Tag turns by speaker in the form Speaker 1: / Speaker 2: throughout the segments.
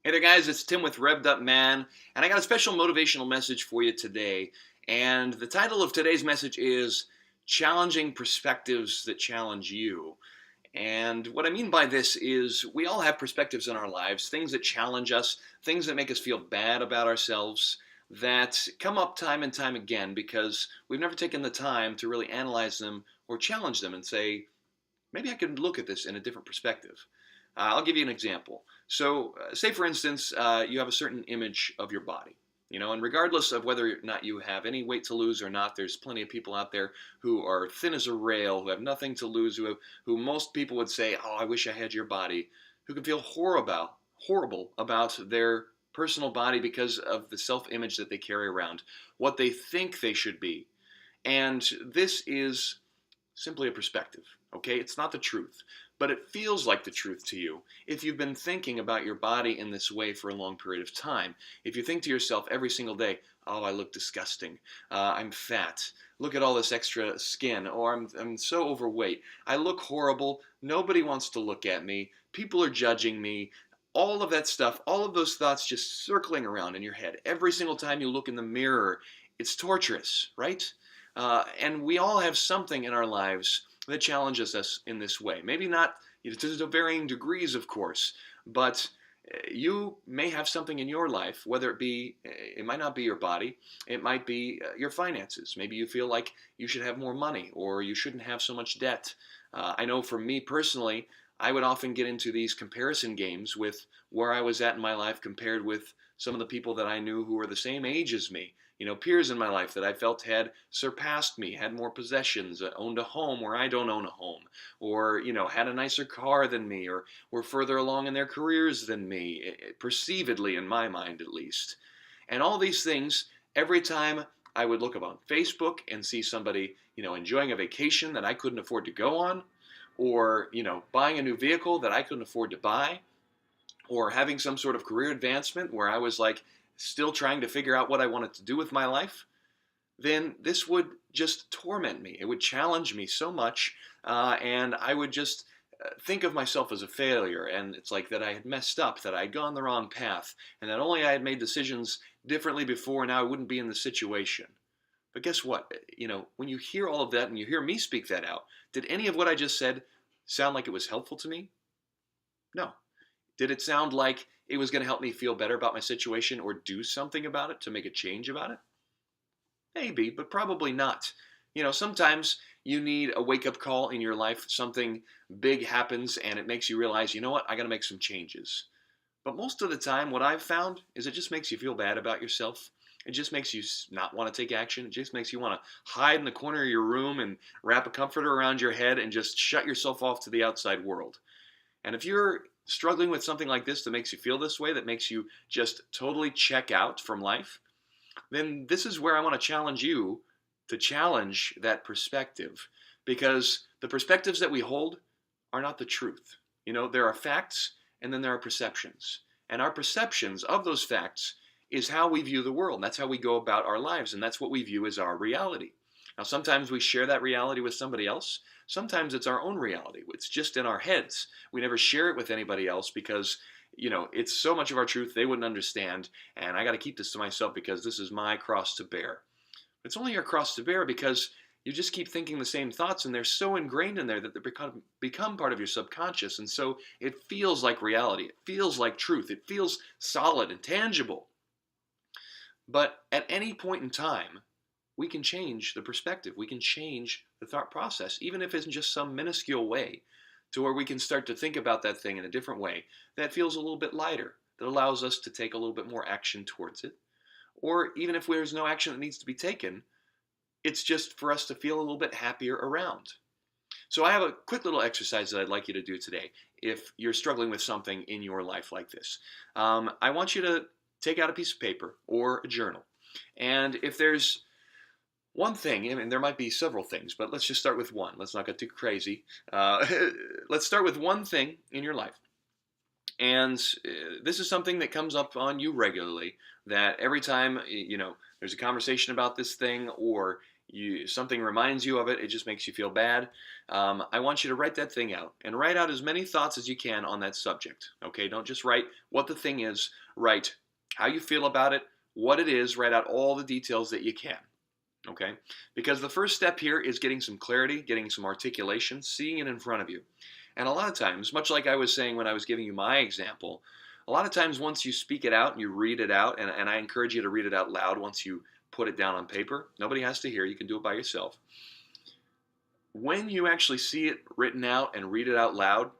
Speaker 1: Hey there, guys. It's Tim with Revved Up Man, and I got a special motivational message for you today. And the title of today's message is Challenging Perspectives That Challenge You. And what I mean by this is we all have perspectives in our lives, things that challenge us, things that make us feel bad about ourselves, that come up time and time again because we've never taken the time to really analyze them or challenge them and say, maybe I could look at this in a different perspective. I'll give you an example. So, say for instance, you have a certain image of your body, and regardless of whether or not you have any weight to lose or not, there's plenty of people out there who are thin as a rail, who have nothing to lose, who most people would say, "Oh, I wish I had your body," who can feel horrible about their personal body because of the self-image that they carry around, what they think they should be, and this is simply a perspective, okay? It's not the truth, but it feels like the truth to you if you've been thinking about your body in this way for a long period of time. If you think to yourself every single day, "Oh, I look disgusting. I'm fat. Look at all this extra skin," or I'm so overweight. "I look horrible. Nobody wants to look at me. People are judging me." All of that stuff, all of those thoughts just circling around in your head. Every single time you look in the mirror, it's torturous, right? And we all have something in our lives that challenges us in this way. Maybe not to varying degrees, of course, but you may have something in your life, whether it might not be your body, it might be your finances. Maybe you feel like you should have more money or you shouldn't have so much debt. I know for me personally, I would often get into these comparison games with where I was at in my life compared with some of the people that I knew who were the same age as me. Peers in my life that I felt had surpassed me, had more possessions, owned a home where I don't own a home, or, had a nicer car than me, or were further along in their careers than me, perceivedly in my mind at least. And all these things, every time I would look up on Facebook and see somebody, enjoying a vacation that I couldn't afford to go on, or, buying a new vehicle that I couldn't afford to buy, or having some sort of career advancement where I was like still trying to figure out what I wanted to do with my life, then this would just torment me. It would challenge me so much, and I would just think of myself as a failure, and it's like that I had messed up, that I had gone the wrong path, and that only I had made decisions differently before, now I wouldn't be in the situation. But guess what? When you hear all of that and you hear me speak that out, did any of what I just said sound like it was helpful to me? No. Did it sound like it was going to help me feel better about my situation or do something about it to make a change about it? Maybe, but probably not. Sometimes you need a wake up call in your life. Something big happens and it makes you realize, you know what, I got to make some changes. But most of the time, what I've found is it just makes you feel bad about yourself. It just makes you not want to take action. It just makes you want to hide in the corner of your room and wrap a comforter around your head and just shut yourself off to the outside world. And if you're struggling with something like this that makes you feel this way, that makes you just totally check out from life, then this is where I want to challenge you to challenge that perspective. Because the perspectives that we hold are not the truth. There are facts and then there are perceptions. And our perceptions of those facts is how we view the world. That's how we go about our lives, and that's what we view as our reality. Now, sometimes we share that reality with somebody else. Sometimes it's our own reality. It's just in our heads. We never share it with anybody else because, it's so much of our truth they wouldn't understand, and I got to keep this to myself because this is my cross to bear. It's only your cross to bear because you just keep thinking the same thoughts, and they're so ingrained in there that they become part of your subconscious, and so it feels like reality. It feels like truth. It feels solid and tangible. But at any point in time, we can change the perspective. We can change the thought process, even if it's in just some minuscule way, to where we can start to think about that thing in a different way that feels a little bit lighter, that allows us to take a little bit more action towards it. Or even if there's no action that needs to be taken, it's just for us to feel a little bit happier around. So I have a quick little exercise that I'd like you to do today if you're struggling with something in your life like this. I want you to take out a piece of paper or a journal. And if there's one thing, and there might be several things, but let's just start with one. Let's not get too crazy. Let's start with one thing in your life. And this is something that comes up on you regularly, that every time, there's a conversation about this thing, or something reminds you of it, it just makes you feel bad. I want you to write that thing out and write out as many thoughts as you can on that subject. Okay, don't just write what the thing is, write how you feel about it, what it is, write out all the details that you can. Okay, because the first step here is getting some clarity, getting some articulation, seeing it in front of you. And a lot of times, much like I was saying when I was giving you my example, a lot of times once you speak it out and you read it out, and I encourage you to read it out loud once you put it down on paper. Nobody has to hear. You can do it by yourself. When you actually see it written out and read it out loud,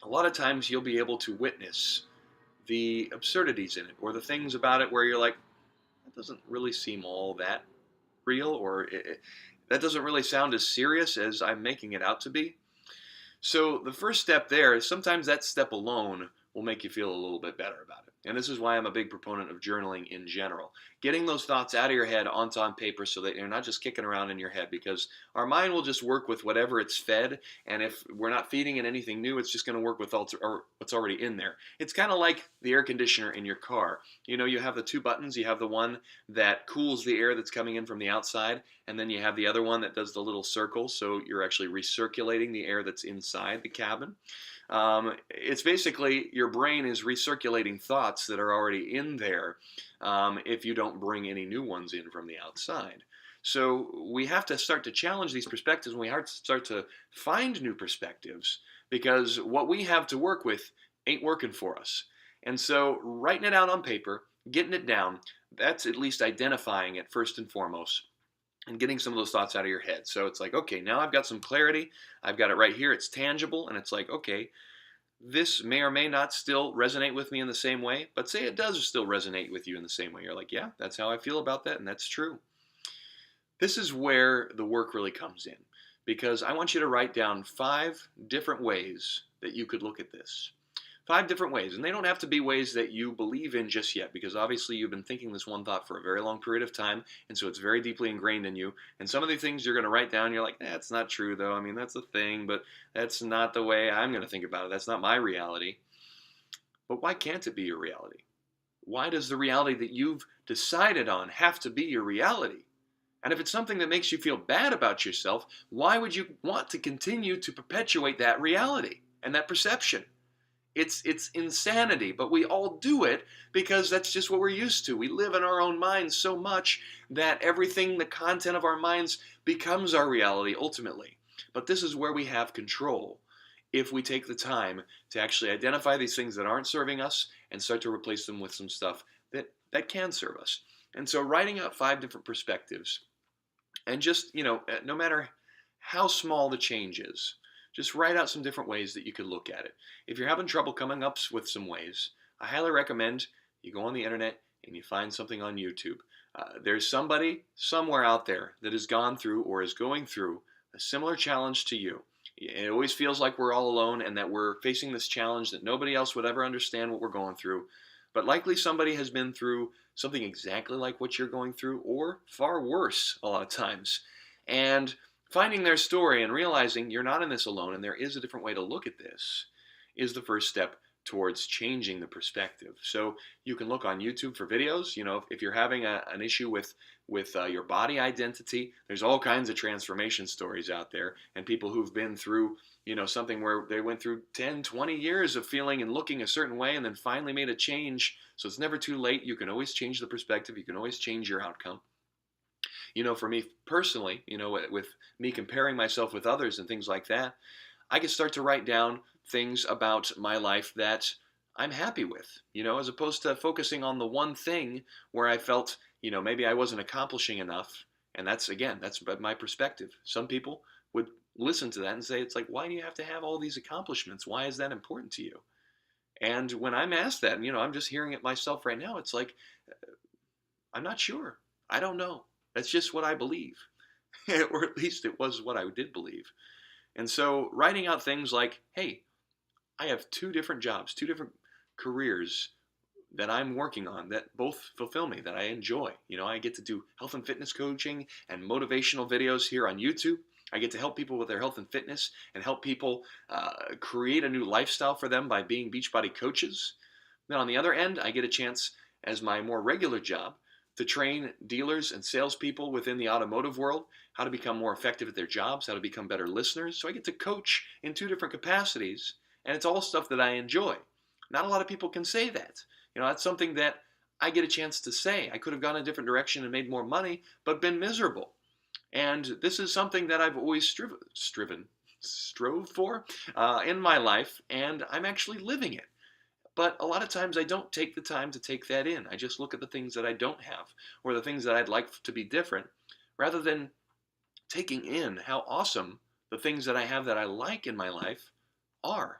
Speaker 1: a lot of times you'll be able to witness the absurdities in it or the things about it where you're like, that doesn't really seem all that real, or that doesn't really sound as serious as I'm making it out to be. So the first step there is sometimes that step alone will make you feel a little bit better about it. And this is why I'm a big proponent of journaling in general. Getting those thoughts out of your head onto on paper so that you're not just kicking around in your head, because our mind will just work with whatever it's fed. And if we're not feeding it anything new, it's just going to work with what's already in there. It's kind of like the air conditioner in your car. You know, you have the two buttons. You have the one that cools the air that's coming in from the outside, and then you have the other one that does the little circle, so you're actually recirculating the air that's inside the cabin. It's basically your brain is recirculating thoughts that are already in there if you don't bring any new ones in from the outside. So we have to start to challenge these perspectives, and we have to start to find new perspectives, because what we have to work with ain't working for us. And so writing it out on paper, getting it down, that's at least identifying it first and foremost, and getting some of those thoughts out of your head. So it's like, okay, now I've got some clarity. I've got it right here. It's tangible. And it's like, okay, this may or may not still resonate with me in the same way, but say it does still resonate with you in the same way. You're like, yeah, that's how I feel about that, and that's true. This is where the work really comes in, because I want you to write down 5 different ways that you could look at this. 5 different ways, and they don't have to be ways that you believe in just yet, because obviously you've been thinking this one thought for a very long period of time, and so it's very deeply ingrained in you. And some of the things you're going to write down, you're like, that's not true though. I mean, that's a thing, but that's not the way I'm going to think about it. That's not my reality. But why can't it be your reality? Why does the reality that you've decided on have to be your reality? And if it's something that makes you feel bad about yourself, why would you want to continue to perpetuate that reality and that perception? It's insanity, but we all do it because that's just what we're used to. We live in our own minds so much that everything, the content of our minds, becomes our reality ultimately. But this is where we have control if we take the time to actually identify these things that aren't serving us and start to replace them with some stuff that can serve us. And so writing out 5 different perspectives, and just, no matter how small the change is, just write out some different ways that you could look at it. If you're having trouble coming up with some ways, I highly recommend you go on the internet and you find something on YouTube. There's somebody somewhere out there that has gone through or is going through a similar challenge to you. It always feels like we're all alone and that we're facing this challenge that nobody else would ever understand what we're going through. But likely somebody has been through something exactly like what you're going through, or far worse a lot of times. And finding their story and realizing you're not in this alone and there is a different way to look at this is the first step towards changing the perspective. So you can look on YouTube for videos. If you're having an issue with your body identity, there's all kinds of transformation stories out there, and people who've been through something where they went through 10, 20 years of feeling and looking a certain way and then finally made a change. So it's never too late. You can always change the perspective. You can always change your outcome. For me personally, with me comparing myself with others and things like that, I can start to write down things about my life that I'm happy with, as opposed to focusing on the one thing where I felt, maybe I wasn't accomplishing enough. And that's my perspective. Some people would listen to that and say, it's like, why do you have to have all these accomplishments? Why is that important to you? And when I'm asked that, I'm just hearing it myself right now. It's like, I'm not sure. I don't know. That's just what I believe, or at least it was what I did believe. And so writing out things like, hey, I have 2 different jobs, 2 different careers that I'm working on that both fulfill me, that I enjoy. I get to do health and fitness coaching and motivational videos here on YouTube. I get to help people with their health and fitness and help people create a new lifestyle for them by being Beachbody coaches. Then on the other end, I get a chance as my more regular job to train dealers and salespeople within the automotive world how to become more effective at their jobs, how to become better listeners. So I get to coach in 2 different capacities, and it's all stuff that I enjoy. Not a lot of people can say that. That's something that I get a chance to say. I could have gone a different direction and made more money, but been miserable. And this is something that I've always strove for in my life, and I'm actually living it. But a lot of times I don't take the time to take that in. I just look at the things that I don't have or the things that I'd like to be different rather than taking in how awesome the things that I have that I like in my life are.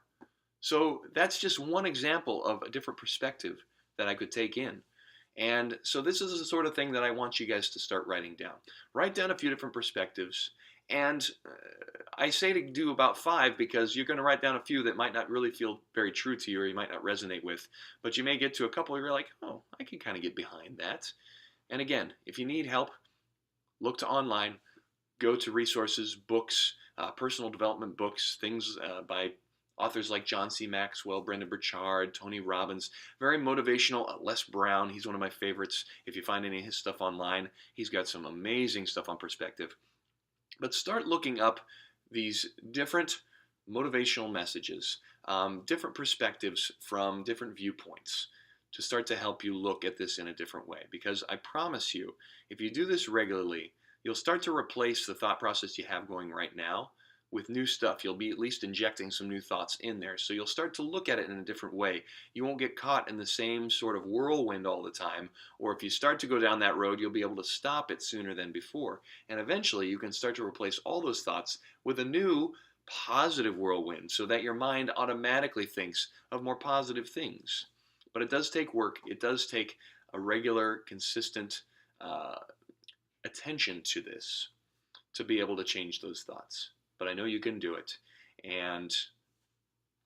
Speaker 1: So that's just one example of a different perspective that I could take in. And so this is the sort of thing that I want you guys to start writing down. Write down a few different perspectives. And I say to do about 5 because you're going to write down a few that might not really feel very true to you or you might not resonate with. But you may get to a couple where you're like, oh, I can kind of get behind that. And again, if you need help, look to online. Go to resources, books, personal development books, things by authors like John C. Maxwell, Brendon Burchard, Tony Robbins, very motivational. Les Brown, he's one of my favorites. If you find any of his stuff online, he's got some amazing stuff on perspective. But start looking up these different motivational messages, different perspectives from different viewpoints to start to help you look at this in a different way. Because I promise you, if you do this regularly, you'll start to replace the thought process you have going right now with new stuff. You'll be at least injecting some new thoughts in there. So you'll start to look at it in a different way. You won't get caught in the same sort of whirlwind all the time. Or if you start to go down that road, you'll be able to stop it sooner than before. And eventually you can start to replace all those thoughts with a new positive whirlwind so that your mind automatically thinks of more positive things. But it does take work. It does take a regular, consistent attention to this to be able to change those thoughts. But I know you can do it. And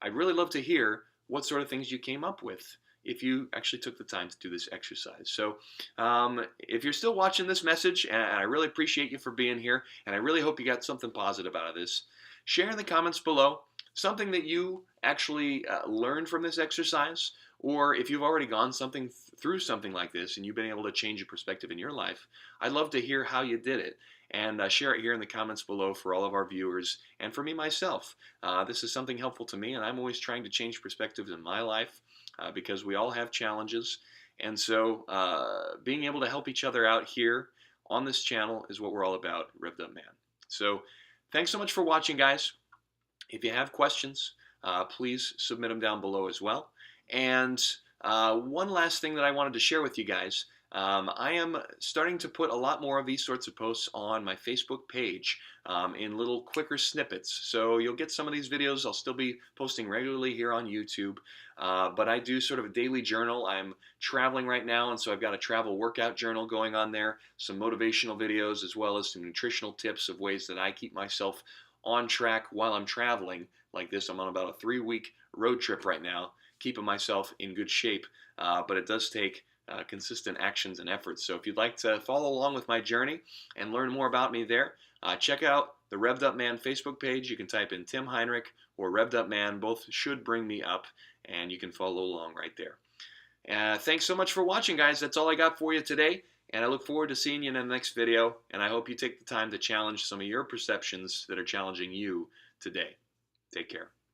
Speaker 1: I'd really love to hear what sort of things you came up with if you actually took the time to do this exercise. So if you're still watching this message, and I really appreciate you for being here, and I really hope you got something positive out of this, share in the comments below something that you actually learned from this exercise, or if you've already gone through something like this and you've been able to change your perspective in your life, I'd love to hear how you did it. And share it here in the comments below for all of our viewers and for me myself. This is something helpful to me, and I'm always trying to change perspectives in my life because we all have challenges. And so being able to help each other out here on this channel is what we're all about, Revved Up Man. So thanks so much for watching, guys. If you have questions, please submit them down below as well. And one last thing that I wanted to share with you guys. I am starting to put a lot more of these sorts of posts on my Facebook page in little quicker snippets. So you'll get some of these videos. I'll still be posting regularly here on YouTube. But I do sort of a daily journal. I'm traveling right now, and so I've got a travel workout journal going on there, some motivational videos, as well as some nutritional tips of ways that I keep myself on track while I'm traveling like this. I'm on about a 3-week road trip right now, keeping myself in good shape. But it does take consistent actions and efforts. So if you'd like to follow along with my journey and learn more about me there, check out the Revved Up Man Facebook page. You can type in Tim Heinrich or Revved Up Man. Both should bring me up, and you can follow along right there. Thanks so much for watching, guys. That's all I got for you today, and I look forward to seeing you in the next video, and I hope you take the time to challenge some of your perceptions that are challenging you today. Take care.